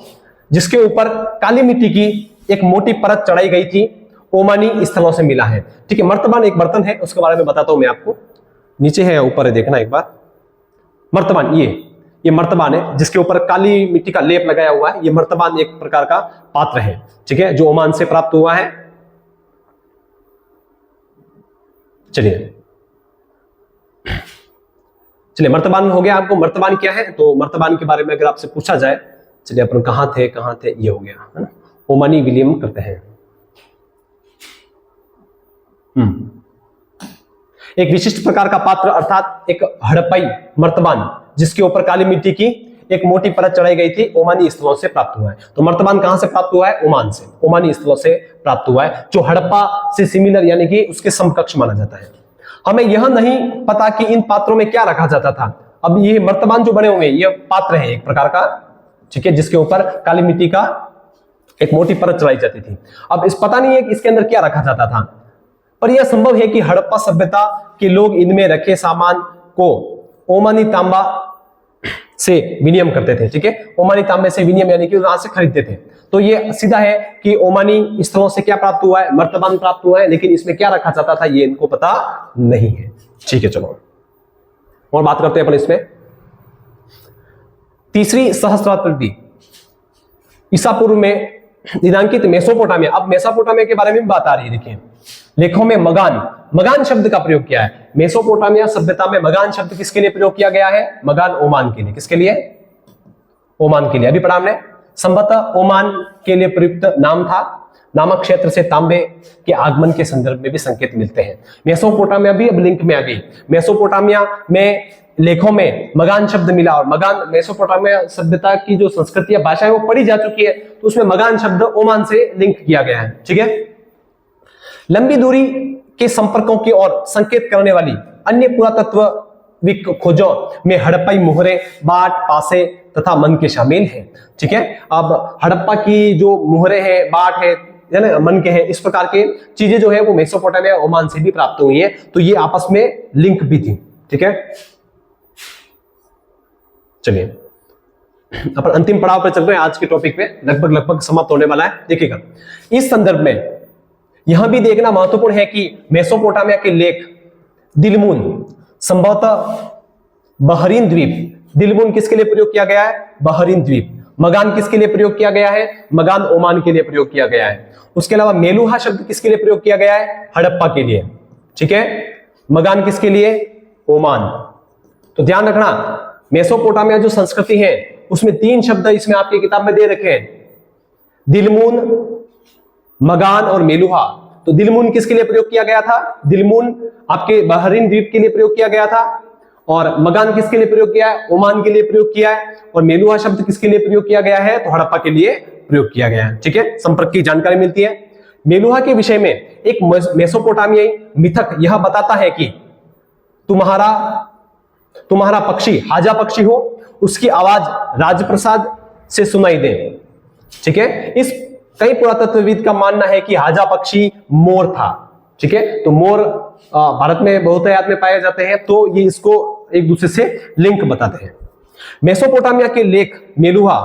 जिसके ऊपर काली मिट्टी की एक मोटी परत चढ़ाई गई थी, ओमानी स्थलों से मिला है। ठीक है, मर्तबान एक बर्तन है, उसके बारे में बताता हूं मैं आपको। नीचे है या ऊपर है, देखना एक बार। मर्तबान, ये मर्तबान है जिसके ऊपर काली मिट्टी का लेप लगाया हुआ है। ये मर्तबान एक प्रकार का पात्र है, ठीक है, जो ओमान से प्राप्त हुआ है। चलिए मर्तबान हो गया। आपको मर्तबान क्या है, तो मर्तबान के बारे में अगर आपसे पूछा जाए, चलिए अपन कहां थे, ये हो गया है ना, ओमानी विलियम करते हैं। एक विशिष्ट प्रकार का पात्र अर्थात एक हड़प्पाई मर्तबान जिसके ऊपर काली मिट्टी की एक मोटी परत चढ़ाई गई थी, ओमानी स्थलों से प्राप्त हुआ है। तो मर्तबान कहां से प्राप्त हुआ है? ओमान से, ओमानी स्थलों से प्राप्त हुआ है, जो हड़प्पा से सिमिलर यानी कि उसके समकक्ष माना जाता है। हमें यह नहीं पता कि इन पात्रों में क्या रखा जाता था। अब ये मर्तबान जो बने हुए ये पात्र है एक प्रकार का, ठीक है, जिसके ऊपर काली मिट्टी का एक मोटी परत चढ़ाई जाती थी। अब इस पता नहीं है कि इसके अंदर क्या रखा जाता था, पर यह संभव है कि हड़प्पा सभ्यता के लोग इनमें रखे सामान को ओमानी तांबा से विनिमय करते थे। ठीक है, ओमानी तांबे से विनिमय यानी कि वहां से खरीदते थे। तो ये सीधा है कि ओमानी स्थलों से क्या प्राप्त हुआ है? मर्तबान प्राप्त हुआ है, लेकिन इसमें क्या रखा जाता था ये इनको पता नहीं है। ठीक है, चलो और बात करते हैं अपन इसमें। तीसरी सहस्राब्दी ईसा पूर्व में दिनांकित मेसोपोटामिया। अब मेसोपोटामिया के बारे में भी बात आ रही है। देखिए, लेखों में मगान शब्द का प्रयोग किया है। मेसोपोटामिया सभ्यता में मगान शब्द किसके लिए प्रयोग किया गया है? मगान, ओमान के लिए। किसके लिए? ओमान के लिए। अभी पढ़ा हमने, संभवतः ओमान के लिए प्रयुक्त नाम था। नामक क्षेत्र से तांबे के आगमन के संदर्भ में भी संकेत मिलते हैं। मेसोपोटामिया भी अब लिंक में आ गई। मेसोपोटामिया में लेखों में मगान शब्द मिला, और मगान मेसोपोटामिया सभ्यता की जो संस्कृति या भाषा है वो पढ़ी जा चुकी है, तो उसमें मगान शब्द ओमान से लिंक किया गया है। ठीक है, लंबी दूरी के संपर्कों की ओर संकेत करने वाली अन्य पुरातत्विक खोजों में हड़प्पाई मोहरे, बाट, पासे तथा मनके शामिल हैं। ठीक है, अब हड़प्पा की जो मोहरे हैं, बाट है ना, मनके हैं, इस प्रकार के चीजें जो है वो मेसोपोटामिया, ओमान से भी प्राप्त हुई है, तो ये आपस में लिंक भी थी। ठीक है, चलिए अपन अंतिम पड़ाव पर चल रहे हैं आज के टॉपिक पे, लगभग समाप्त होने वाला है। देखिएगा, इस संदर्भ में यहां भी देखना महत्वपूर्ण है कि मेसोपोटामिया के लेख दिलमुन, संभवतः बहरीन द्वीप, दिलमुन किसके लिए प्रयोग किया गया है? बहरीन द्वीप। मगान किसके लिए प्रयोग किया गया है? मगान ओमान के लिए प्रयोग किया गया है। उसके अलावा मेलुहा शब्द किसके लिए प्रयोग किया गया है? हड़प्पा के लिए। ठीक है, मगान किसके लिए? ओमान। तो ध्यान रखना, मेसोपोटामिया जो संस्कृति है उसमें 3 शब्द इसमें आपकी किताब में दे रखे हैं, दिलमुन, मगान और मेलुहा। तो दिलमुन किसके लिए प्रयोग किया गया था? दिलमुन आपके बहरीन द्वीप के लिए प्रयोग किया गया था, और मगान किसके लिए प्रयोग किया है? ओमान के लिए प्रयोग किया है, और मेलुहा शब्द किसके लिए प्रयोग किया गया है? तो हड़प्पा के लिए प्रयोग किया गया है। ठीक है, संपर्क की जानकारी मिलती है। मेलुहा के विषय में एक मेसोपोटामियाई मिथक यह बताता है कि तुम्हारा तुम्हारा पक्षी हाजा पक्षी हो, उसकी आवाज राजप्रसाद से सुनाई दे। ठीक है, इस कई पुरातत्वविद का मानना है कि हाजा पक्षी मोर था। ठीक है, तो मोर भारत में बहुतायत में पाए जाते हैं, तो ये इसको एक दूसरे से लिंक बताते हैं। मेसोपोटामिया के लेक मेलुहा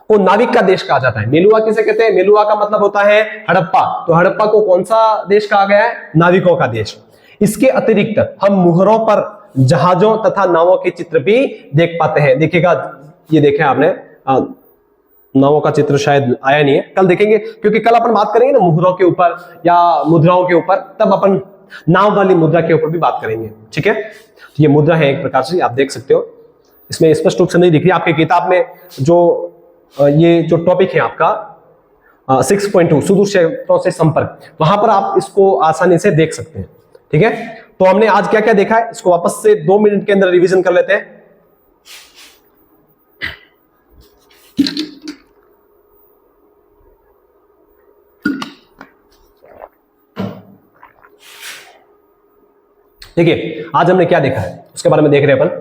को नाविक का देश कहा जाता है। मेलुहा किसे कहते हैं? मेलुहा का मतलब होता है हड़प्पा। तो हड़प्पा को कौन सा देश कहा गया है? नाविकों का देश। इसके अतिरिक्त हम मुहरों पर जहाजों तथा नावों के चित्र भी देख पाते हैं। देखिएगा, ये देखें आपने, नावों का चित्र शायद आया नहीं है, कल देखेंगे, क्योंकि कल अपन बात करेंगे ना मुहरों के ऊपर या मुद्राओं के ऊपर, तब अपन नाव वाली मुद्रा के ऊपर भी बात करेंगे। ठीक है, तो ये मुद्रा है एक प्रकार से, आप देख सकते हो। इसमें स्पष्ट रूप से नहीं दिख रही आपकी किताब में। जो ये जो टॉपिक है आपका 6.2 सुदूर क्षेत्रों से संपर्क, वहां पर आप इसको आसानी से देख सकते हैं। ठीक है, तो हमने आज क्या क्या देखा है, इसको वापस से 2 मिनट के अंदर रिवीजन कर लेते हैं। देखिए, आज हमने क्या देखा है उसके बारे में देख रहे हैं अपन।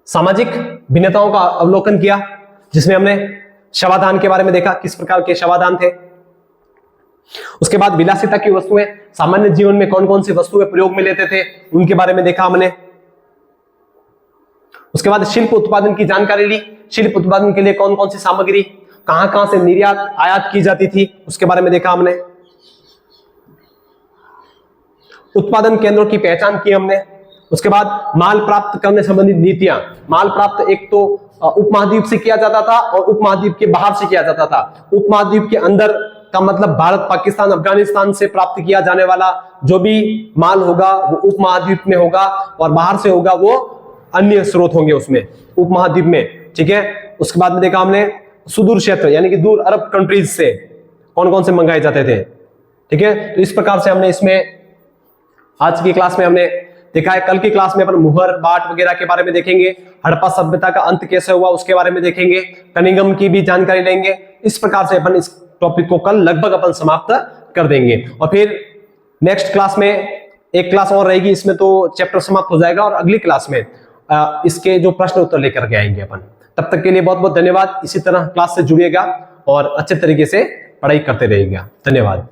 सामाजिक भिन्नताओं का अवलोकन किया, जिसमें हमने शवाधान के बारे में देखा, किस प्रकार के शवाधान थे। उसके बाद विलासिता की वस्तुएं, सामान्य जीवन में कौन कौन सी वस्तुएं प्रयोग में लेते थे, उनके बारे में देखा हमने। उसके बाद शिल्प उत्पादन की जानकारी ली। शिल्प उत्पादन के लिए कौन कौन सी सामग्री कहां कहां से निर्यात आयात की जाती थी, उसके बारे में देखा हमने। उत्पादन केंद्रों की पहचान की हमने। उसके बाद माल प्राप्त करने संबंधित नीतियां। माल प्राप्त एक तो उपमहाद्वीप से किया जाता था और उपमहाद्वीप के बाहर से किया जाता था। उपमहाद्वीप के अंदर का मतलब भारत, पाकिस्तान, अफगानिस्तान से प्राप्त किया जाने वाला जो भी माल होगा वो उपमहाद्वीप में होगा, और बाहर से होगा वो अन्य स्रोत होंगे उसमें उपमहाद्वीप में। ठीक है, उसके बाद में देखा हमने सुदूर क्षेत्र यानी कि दूर अरब कंट्रीज से कौन कौन से मंगाए जाते थे। ठीक है, तो इस प्रकार से हमने इसमें आज की क्लास में हमने देखा है। कल की क्लास में अपन मुहर, बाट वगैरह के बारे में देखेंगे। हड़प्पा सभ्यता का अंत कैसे हुआ उसके बारे में देखेंगे। कनिंघम की भी जानकारी लेंगे। इस प्रकार से अपन इस टॉपिक को कल लगभग अपन समाप्त कर देंगे, और फिर नेक्स्ट क्लास में एक क्लास और रहेगी, इसमें तो चैप्टर समाप्त हो जाएगा, और अगली क्लास में इसके जो प्रश्न उत्तर लेकर के आएंगे अपन। तब तक के लिए बहुत बहुत धन्यवाद। इसी तरह क्लास से जुड़िएगा और अच्छे तरीके से पढ़ाई करते रहिएगा। धन्यवाद।